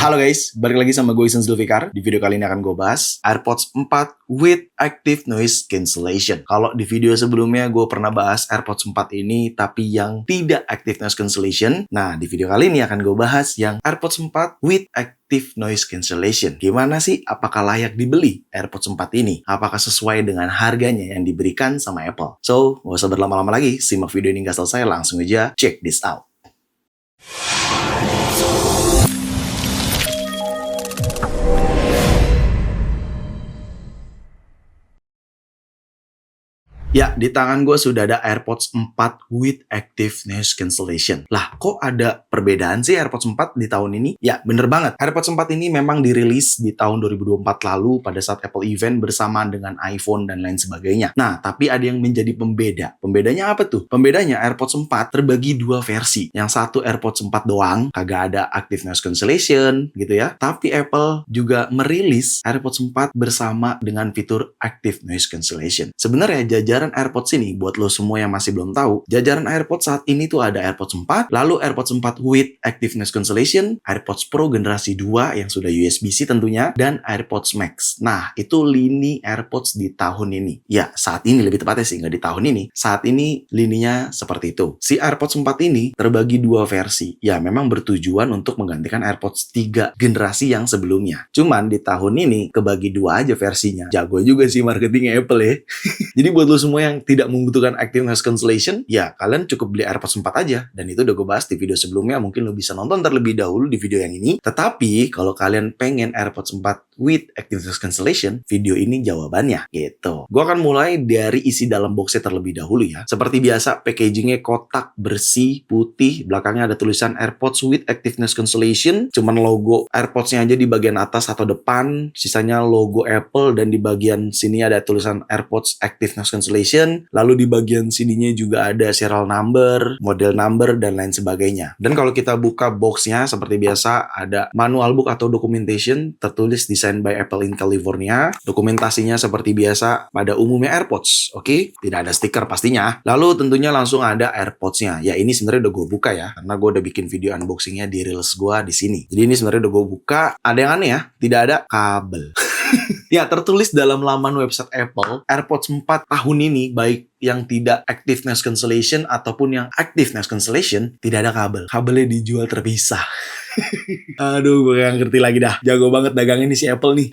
Halo guys, balik lagi sama gue Isan Zulfikar. Di video kali ini akan gue bahas AirPods 4 with Active Noise Cancellation. Kalau di video sebelumnya gue pernah bahas AirPods 4 ini tapi yang tidak Active Noise Cancellation. Nah, di video kali ini akan gue bahas yang AirPods 4 with Active Noise Cancellation. Gimana sih? Apakah layak dibeli AirPods 4 ini? Apakah sesuai dengan harganya yang diberikan sama Apple? So, gak usah berlama-lama lagi. Simak video ini gak selesai, langsung aja check this out. Ya, di tangan gue sudah ada AirPods 4 with Active Noise Cancellation. Lah, kok ada perbedaan sih AirPods 4 di tahun ini? Ya, bener banget. AirPods 4 ini memang dirilis di tahun 2024 lalu pada saat Apple event bersamaan dengan iPhone dan lain sebagainya. Nah, tapi ada yang menjadi pembeda. Pembedanya apa tuh? Pembedanya AirPods 4 terbagi dua versi. Yang satu AirPods 4 doang, kagak ada Active Noise Cancellation gitu ya. Tapi Apple juga merilis AirPods 4 bersama dengan fitur Active Noise Cancellation. Sebenarnya jajaran AirPods ini, buat lo semua yang masih belum tahu, jajaran AirPods saat ini tuh ada AirPods 4, lalu AirPods 4 with Active Noise Cancellation, AirPods Pro generasi 2 yang sudah USB-C tentunya, dan AirPods Max. Nah, itu lini AirPods di tahun ini. Ya, saat ini lebih tepatnya sih, nggak di tahun ini. Saat ini lininya seperti itu. Si AirPods 4 ini terbagi dua versi. Ya, memang bertujuan untuk menggantikan AirPods 3 generasi yang sebelumnya. Cuman di tahun ini kebagi dua aja versinya. Jago juga sih marketingnya Apple ya. Jadi buat lo semua yang tidak membutuhkan Active Noise Cancellation, ya kalian cukup beli AirPods 4 aja. Dan itu udah gue bahas di video sebelumnya, mungkin lo bisa nonton terlebih dahulu di video yang ini. Tetapi kalau kalian pengen AirPods 4 with Active Noise Cancellation, video ini jawabannya gitu. Gue akan mulai dari isi dalam boxnya terlebih dahulu ya. Seperti biasa, packagingnya kotak, bersih, putih. Belakangnya ada tulisan AirPods with Active Noise Cancellation. Cuman logo AirPods-nya aja di bagian atas atau depan. Sisanya logo Apple, dan di bagian sini ada tulisan AirPods Active Noise Cancellation. Lalu di bagian sininya juga ada serial number, model number, dan lain sebagainya. Dan kalau kita buka boxnya seperti biasa, ada manual book atau documentation tertulis design by Apple in California. Dokumentasinya seperti biasa pada umumnya AirPods, oke? Tidak ada stiker pastinya. Lalu tentunya langsung ada AirPods-nya. Ya, ini sebenarnya udah gue buka ya, karena gue udah bikin video unboxing-nya di Reels gue di sini. Jadi ini sebenarnya udah gue buka. Ada yang aneh ya, tidak ada kabel. Ya, tertulis dalam laman website Apple, AirPods 4 tahun ini, baik yang tidak Active Noise Cancellation ataupun yang Active Noise Cancellation, tidak ada kabel. Kabelnya dijual terpisah. Aduh, gue gak ngerti lagi dah. Jago banget dagang ini si Apple nih.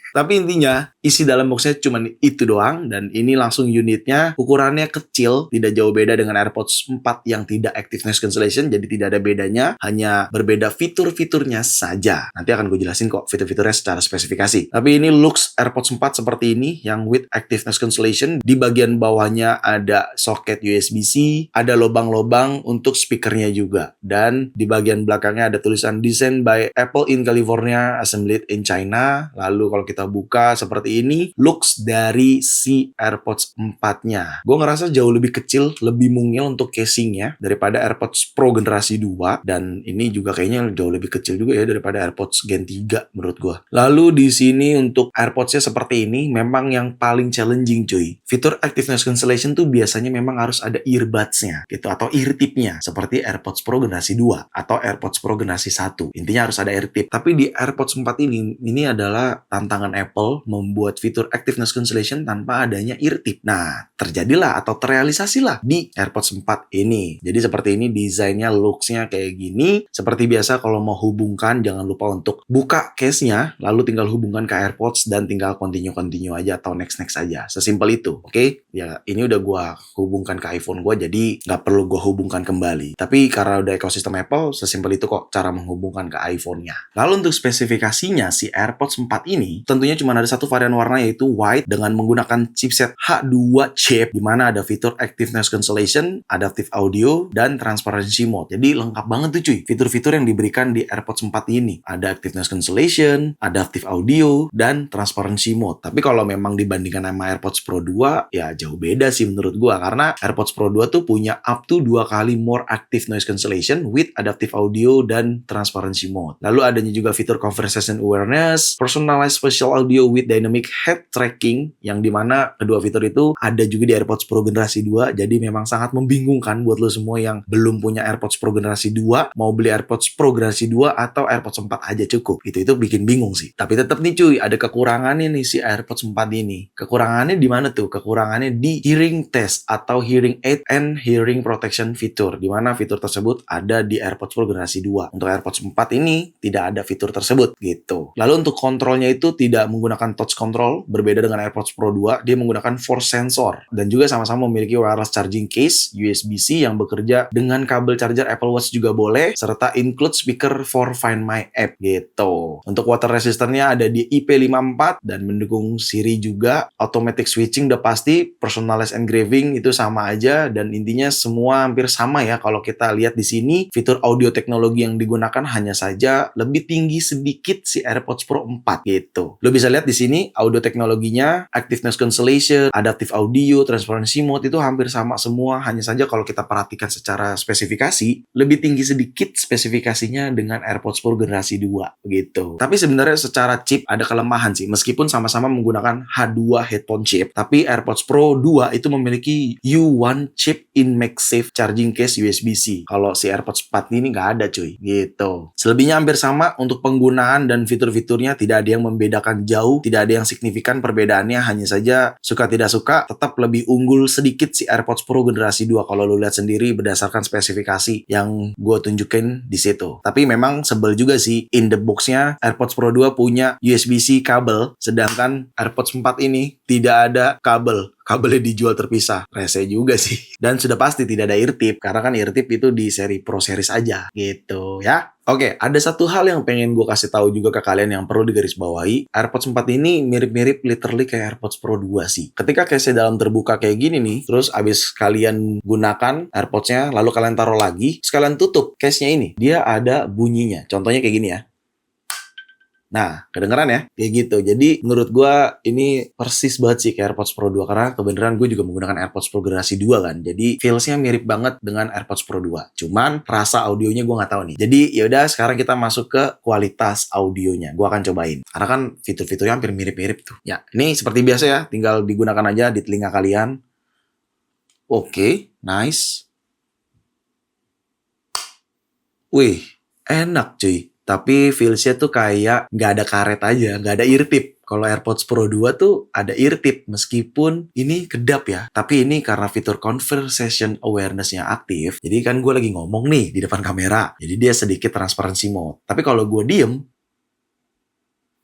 Tapi intinya, isi dalam boxnya cuma itu doang. Dan ini langsung unitnya, ukurannya kecil, tidak jauh beda dengan AirPods 4 yang tidak Active Noise Cancellation. Jadi tidak ada bedanya, hanya berbeda fitur-fiturnya saja. Nanti akan gue jelasin kok fitur-fiturnya secara spesifikasi. Tapi ini looks AirPods 4 seperti ini, yang with Active Noise Cancellation. Di bagian bawahnya ada soket USB-C, ada lubang-lubang untuk speakernya juga. Dan di bagian belakangnya ada tulisan Design by Apple in California, Assembled in China. Lalu kalau kita buka seperti ini, looks dari si AirPods 4-nya. Gue ngerasa jauh lebih kecil, lebih mungil untuk casingnya daripada AirPods Pro generasi 2. Dan ini juga kayaknya jauh lebih kecil juga ya daripada AirPods Gen 3 menurut gue. Lalu di sini untuk AirPods-nya seperti ini, memang yang paling challenging cuy. Fitur Active Noise Cancellation tuh biasanya memang harus ada earbuds-nya gitu, atau ear tip-nya. Seperti AirPods Pro generasi 2 atau AirPods Pro generasi 1. Intinya harus ada ear tip. Tapi di AirPods 4 ini adalah tantangan Apple membuat fitur Active Noise Cancellation tanpa adanya ear tip. Nah, terjadilah atau terrealisasilah di AirPods 4 ini. Jadi seperti ini desainnya, looks-nya kayak gini. Seperti biasa kalau mau hubungkan, jangan lupa untuk buka case-nya, lalu tinggal hubungkan ke AirPods dan tinggal continue aja atau next aja. Sesimpel itu, oke? Ya, ini udah gue hubungkan ke iPhone gue, jadi nggak perlu gue hubungkan kembali. Tapi karena udah ekosistem Apple, sesimpel itu kok cara menghubungkan ke iPhone-nya. Lalu untuk spesifikasinya, si AirPods 4 ini tentunya cuma ada satu varian warna, yaitu white dengan menggunakan chipset H2 chip, di mana ada fitur Active Noise Cancellation, Adaptive Audio, dan Transparency Mode. Jadi lengkap banget tuh cuy, fitur-fitur yang diberikan di AirPods 4 ini. Ada Active Noise Cancellation, Adaptive Audio, dan Transparency Mode. Tapi kalau memang dibandingkan sama AirPods Pro 2, ya jauh beda sih menurut gua, karena AirPods Pro 2 tuh punya up to 2 kali more Active Noise Cancellation with Adaptive Audio dan Transparency Mode. Lalu adanya juga fitur Conversation Awareness, Personalized Special Spatial Audio with Dynamic Head Tracking, yang dimana kedua fitur itu ada juga di AirPods Pro generasi 2. Jadi memang sangat membingungkan buat lo semua yang belum punya AirPods Pro generasi 2, mau beli AirPods Pro generasi 2 atau AirPods 4 aja cukup. Itu bikin bingung sih. Tapi tetap nih cuy, ada kekurangannya nih si AirPods 4 ini. Kekurangannya di mana tuh? Kekurangannya di hearing test atau hearing aid and hearing protection fitur, di mana fitur tersebut ada di AirPods Pro generasi 2. Untuk AirPods 4 ini tidak ada fitur tersebut gitu. Lalu untuk kontrolnya itu tidak menggunakan touch control, berbeda dengan AirPods Pro 2, dia menggunakan force sensor dan juga sama-sama memiliki wireless charging case USB-C yang bekerja dengan kabel charger Apple Watch juga boleh, serta include speaker for Find My App gitu. Untuk water resistance-nya ada di IP54 dan mendukung Siri juga. Automatic switching udah pasti, personalized engraving itu sama aja, dan intinya semua hampir sama ya. Kalau kita lihat di sini, fitur audio teknologi yang digunakan hanya saja lebih tinggi sedikit si AirPods Pro 4 gitu. Lo bisa lihat di sini audio teknologinya, active noise cancellation, adaptive audio, transparency mode itu hampir sama semua. Hanya saja kalau kita perhatikan secara spesifikasi, lebih tinggi sedikit spesifikasinya dengan AirPods Pro generasi 2 gitu. Tapi sebenarnya secara chip ada kelemahan sih. Meskipun sama-sama menggunakan H2 headphone chip, tapi AirPods Pro 2 itu memiliki U1 chip in MagSafe charging case USB-C. Kalau si AirPods 4 ini nggak ada cuy gitu. Selebihnya hampir sama untuk penggunaan dan fitur-fiturnya, tidak ada yang membedakan jauh, tidak ada yang signifikan perbedaannya, hanya saja suka tidak suka tetap lebih unggul sedikit si AirPods Pro generasi 2 kalau lu lihat sendiri berdasarkan spesifikasi yang gue tunjukin di situ. Tapi memang sebel juga sih, in the box-nya AirPods Pro 2 punya USB-C kabel, sedangkan AirPods 4 ini tidak ada kabelnya dijual terpisah. Rese juga sih. Dan sudah pasti tidak ada eartip, karena kan eartip itu di seri Pro Series aja gitu ya. Oke, ada satu hal yang pengen gue kasih tahu juga ke kalian yang perlu digarisbawahi. AirPods 4 ini mirip-mirip literally kayak AirPods Pro 2 sih. Ketika case-nya dalam terbuka kayak gini nih, terus abis kalian gunakan AirPods-nya, lalu kalian taruh lagi, sekalian tutup case-nya ini, dia ada bunyinya. Contohnya kayak gini ya. Nah, kedengeran ya? Kayak gitu. Jadi, menurut gue ini persis banget sih kayak AirPods Pro 2. Karena kebenaran gue juga menggunakan AirPods Pro generasi 2 kan. Jadi, feels-nya mirip banget dengan AirPods Pro 2. Cuman, rasa audionya gue nggak tahu nih. Jadi, yaudah sekarang kita masuk ke kualitas audionya. Gue akan cobain. Karena kan fitur-fiturnya hampir mirip-mirip tuh. Ya, ini seperti biasa ya. Tinggal digunakan aja di telinga kalian. Oke, nice. Wih, enak cuy. Tapi feels-nya tuh kayak nggak ada karet aja, nggak ada eartip. Kalau AirPods Pro 2 tuh ada eartip, meskipun ini kedap ya. Tapi ini karena fitur conversation awareness-nya aktif, jadi kan gue lagi ngomong nih di depan kamera. Jadi dia sedikit transparency mode. Tapi kalau gue diem,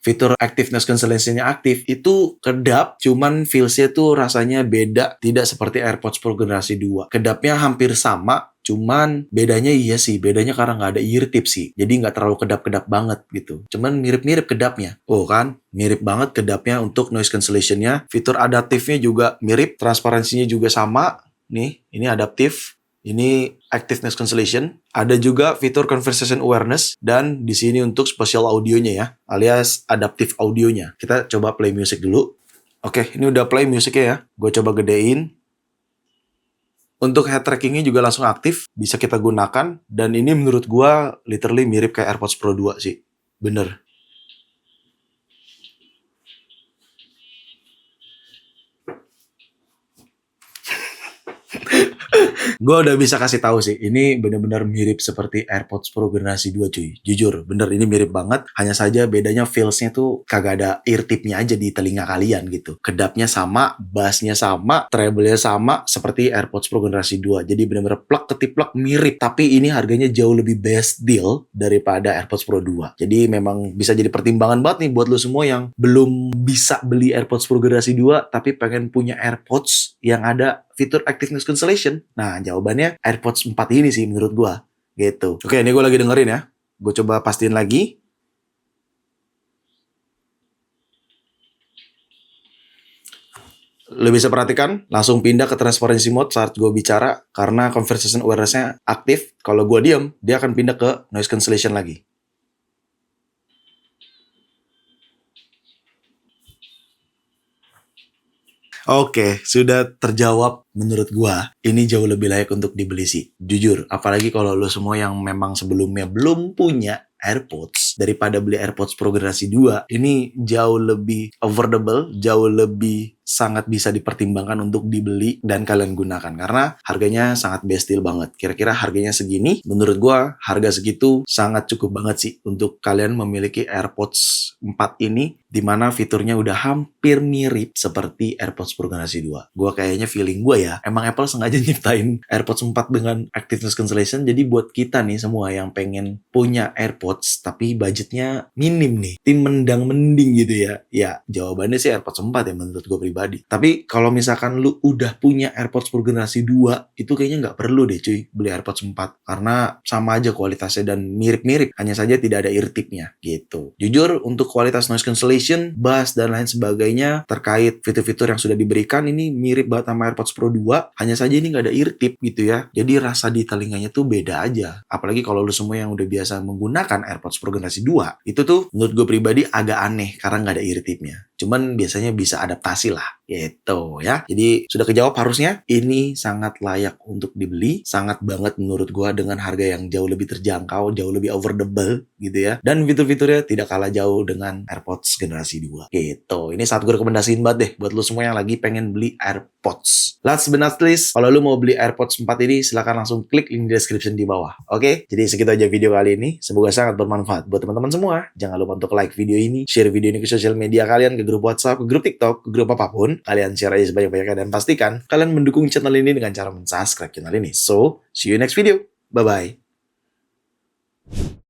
fitur active noise cancellation-nya aktif, itu kedap, cuman feels-nya tuh rasanya beda. Tidak seperti AirPods Pro generasi 2. Kedapnya hampir sama, cuman bedanya iya sih, bedanya karena nggak ada eartip sih. Jadi nggak terlalu kedap-kedap banget gitu. Cuman mirip-mirip kedapnya. Oh kan, mirip banget kedapnya untuk noise cancellation-nya. Fitur adaptifnya juga mirip, transparansinya juga sama. Nih, ini adaptif. Ini active noise cancellation. Ada juga fitur conversation awareness, dan di sini untuk spatial audionya ya, alias adaptive audionya. Kita coba play music dulu. Oke, ini udah play musiknya ya. Gue coba gedein. Untuk head trackingnya juga langsung aktif, bisa kita gunakan, dan ini menurut gue literally mirip kayak AirPods Pro 2 sih. Bener. Gue udah bisa kasih tahu sih, ini bener-bener mirip seperti AirPods Pro generasi 2 cuy. Jujur, bener ini mirip banget. Hanya saja bedanya feels-nya tuh kagak ada eartip-nya aja di telinga kalian gitu. Kedapnya sama, bass-nya sama, treble-nya sama seperti AirPods Pro generasi 2. Jadi bener-bener plek ketiplek mirip. Tapi ini harganya jauh lebih best deal daripada AirPods Pro 2. Jadi memang bisa jadi pertimbangan banget nih buat lo semua yang belum bisa beli AirPods Pro generasi 2 tapi pengen punya AirPods yang ada fitur active noise cancellation. Nah, jawabannya AirPods 4 ini sih menurut gue. Gitu. Oke, ini gue lagi dengerin ya. Gue coba pastiin lagi. Lo bisa perhatikan, langsung pindah ke transparency mode saat gue bicara. Karena conversation awareness-nya aktif. Kalau gue diem, dia akan pindah ke noise cancellation lagi. Oke, sudah terjawab menurut gua. Ini jauh lebih layak untuk dibeli sih. Jujur, apalagi kalau lo semua yang memang sebelumnya belum punya AirPods, daripada beli AirPods Pro generasi 2, ini jauh lebih affordable, jauh lebih sangat bisa dipertimbangkan untuk dibeli dan kalian gunakan karena harganya sangat best deal banget. Kira-kira harganya segini, menurut gua harga segitu sangat cukup banget sih untuk kalian memiliki AirPods 4 ini, dimana fiturnya udah hampir mirip seperti AirPods Pro generasi 2. Gua kayaknya feeling gua ya, emang Apple sengaja nyiptain AirPods 4 dengan Active Noise Cancellation, jadi buat kita nih semua yang pengen punya AirPods tapi budgetnya minim nih, tim mendang mending gitu ya jawabannya sih AirPods 4 ya menurut gue pribadi. Tapi kalau misalkan lu udah punya AirPods Pro generasi 2, itu kayaknya nggak perlu deh cuy beli AirPods 4 karena sama aja kualitasnya dan mirip-mirip, hanya saja tidak ada ear tip-nya gitu. Jujur untuk kualitas noise cancellation, bass dan lain sebagainya terkait fitur-fitur yang sudah diberikan ini mirip banget sama AirPods Pro 2, hanya saja ini nggak ada ear tip gitu ya. Jadi rasa di telinganya tuh beda aja. Apalagi kalau lu semua yang udah biasa menggunakan AirPods Pro generasi 2, itu tuh menurut gue pribadi agak aneh karena nggak ada ear tip-nya. Cuman biasanya bisa adaptasi lah gitu ya. Jadi sudah kejawab harusnya ini sangat layak untuk dibeli, sangat banget menurut gua dengan harga yang jauh lebih terjangkau, jauh lebih affordable gitu ya. Dan fitur-fiturnya tidak kalah jauh dengan AirPods generasi 2 gitu. Ini saat gue rekomendasiin banget deh buat lu semua yang lagi pengen beli AirPods. Last but not least, kalau lu mau beli AirPods 4 ini silahkan langsung klik link di description di bawah. Oke? Jadi segitu aja video kali ini. Semoga sangat bermanfaat buat teman-teman semua. Jangan lupa untuk like video ini, share video ini ke sosial media kalian, ke grup WhatsApp, ke grup TikTok, ke grup apapun. Kalian share aja sebanyak-banyaknya dan pastikan kalian mendukung channel ini dengan cara mensubscribe channel ini. So, see you next video. Bye-bye.